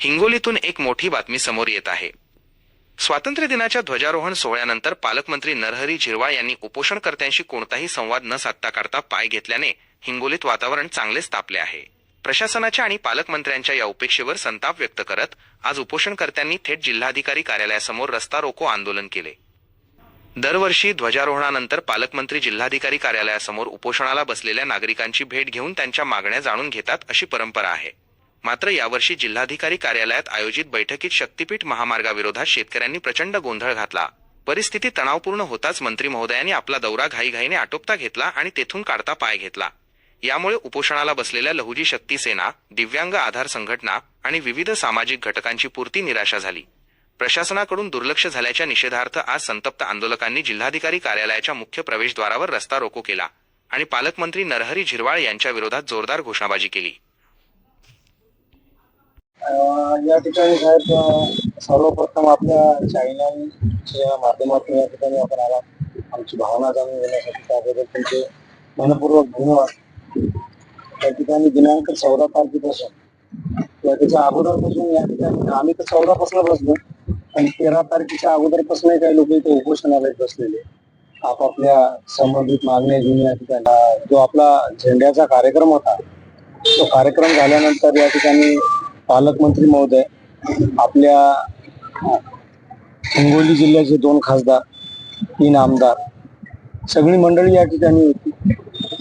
हिंगोलीतून एक मोठी बातमी समोर येत आहे। स्वातंत्र्य दिनाच्या ध्वजारोहण सोहळ्यानंतर पालकमंत्री नरहरी झिरवाळ यांनी उपोषणकर्त्यांशी कोणताही संवाद न साधता काढता पाय घेतल्याने हिंगोलीत वातावरण चांगलेच तापले आहे। प्रशासनाच्या आणि पालकमंत्र्यांच्या या उपेक्षेवर संताप व्यक्त करत आज उपोषणकर्त्यांनी थेट जिल्हाधिकारी कार्यालयासमोर रस्ता रोको आंदोलन केले। दरवर्षी ध्वजारोहणानंतर पालकमंत्री जिल्हाधिकारी कार्यालयासमोर उपोषणाला बसलेल्या नागरिकांची भेट घेऊन त्यांच्या मागण्या जाणून घेतात अशी परंपरा आहे। मात्र यावर्षी जिल्हाधिकारी कार्यालयात आयोजित बैठकीत शक्तीपीठ महामार्गाविरोधात शेतकऱ्यांनी प्रचंड गोंधळ घातला। परिस्थिती तणावपूर्ण होताच मंत्री महोदयांनी आपला दौरा घाईघाईने आटोपता घेतला आणि तेथून काढता पाय घेतला। यामुळे उपोषणाला बसलेल्या लहुजी शक्ती सेना, दिव्यांग आधार संघटना आणि विविध सामाजिक घटकांची पुरती निराशा झाली। प्रशासनाकडून दुर्लक्ष झाल्याच्या निषेधार्थ आज संतप्त आंदोलकांनी जिल्हाधिकारी कार्यालयाच्या मुख्य प्रवेशद्वारावर रस्ता रोको केला आणि पालकमंत्री नरहरी झिरवाळ यांच्या विरोधात जोरदार घोषणाबाजी केली। या ठिकाणी साहेब सर्वप्रथम आपल्या चॅनलच्या माध्यमातून या ठिकाणी आपण आला आमची भावना जाणून घेण्यासाठी त्याबद्दल तुमचे मनपूर्वक धन्यवाद। त्या ठिकाणी दिनांक 14 तारखेपासून त्याच्या अगोदरपासून या ठिकाणी आम्ही तर 14 पासून बसलो आणि 13 तारखेच्या अगोदरपासून काही लोक इथे उपोषणाला बसलेले आपापल्या संबंधित मागण्या घेऊन या ठिकाणी जो आपला झेंड्याचा कार्यक्रम होता तो कार्यक्रम झाल्यानंतर या ठिकाणी पालकमंत्री महोदय आपल्या हिंगोली जिल्ह्याचे 2 खासदार 3 आमदार सगळी मंडळी या ठिकाणी होती।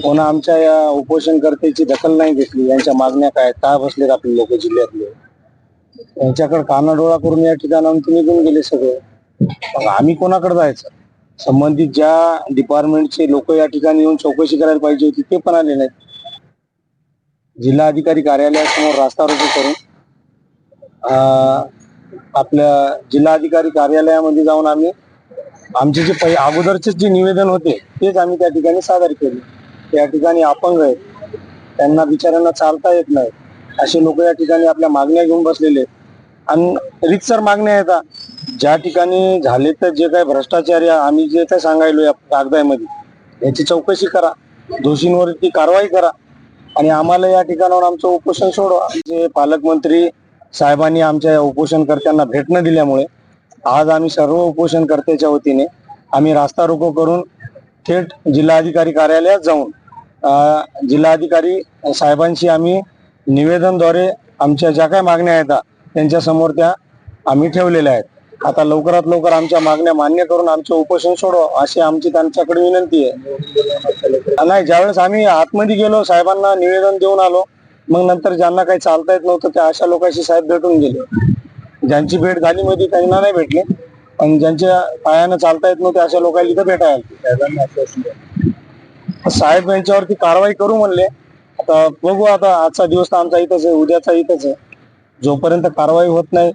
कोणा आमच्या या उपोषणकर्त्याची दखल नाही घेतली। यांच्या मागण्या काय बसलेत आपले लोक जिल्ह्यातले यांच्याकडे कानाडोळा करून या ठिकाणाहून ते निघून गेले सगळे। मग आम्ही कोणाकडे जायचं? संबंधित ज्या डिपार्टमेंटचे लोक या ठिकाणी येऊन चौकशी करायला पाहिजे होती ते पण आले नाहीत। जिल्हाधिकारी कार्यालयासमोर रास्ता रोको करून आपल्या जिल्हाधिकारी कार्यालयामध्ये जाऊन आम्ही आमचे जे अगोदरचे जे निवेदन होते तेच आम्ही त्या ठिकाणी सादर केले। त्या ठिकाणी अपंग आहेत, त्यांना बिचाऱ्यांना चालता येत नाही असे लोक या ठिकाणी आपल्या मागण्या घेऊन बसलेले आणि रितसर मागण्या येतात। ज्या ठिकाणी झाले तर जे काही भ्रष्टाचार आम्ही जे काही सांगायलो या कागदामध्ये याची चौकशी करा, दोषींवरती कारवाई करा आणि आम्हाला या ठिकाणावर आमचं उपोषण सोडवा। जे पालकमंत्री साहेबांनी आमच्या या उपोषणकर्त्यांना भेट न दिल्यामुळे आज आम्ही सर्व उपोषणकर्त्याच्या वतीने आम्ही रास्ता रोको करून थेट जिल्हाधिकारी कार्यालयात जाऊन जिल्हाधिकारी साहेबांशी आम्ही निवेदनद्वारे आमच्या ज्या काही मागण्या आहेत त्यांच्या समोर त्या आम्ही ठेवलेल्या आहेत। आता लवकरात लवकर आमच्या मागण्या मान्य करून आमचं उपोषण सोडवा अशी आमची त्यांच्याकडे विनंती आहे। नाही, ज्यावेळेस आम्ही आतमध्ये गेलो साहेबांना निवेदन देऊन आलो मग नंतर ज्यांना काही चालता येत नव्हतं त्या अशा लोकांशी साहेब भेटून गेले। ज्यांची भेट झाली मध्ये त्यांना नाही भेटले आणि ज्यांच्या पायानं चालता येत नव्हते अशा लोकांना इथं भेटायला साहेब यांच्यावरती कारवाई करू म्हणले। आता बघू, आता आजचा दिवस तर आमचा इथंच आहे, उद्याचा इथंच आहे। जोपर्यंत कारवाई होत नाही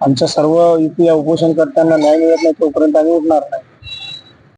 आमच्या सर्व इथे उपोषणकर्त्यांना न्याय मिळत नाही तोपर्यंत आम्ही उठणार नाही।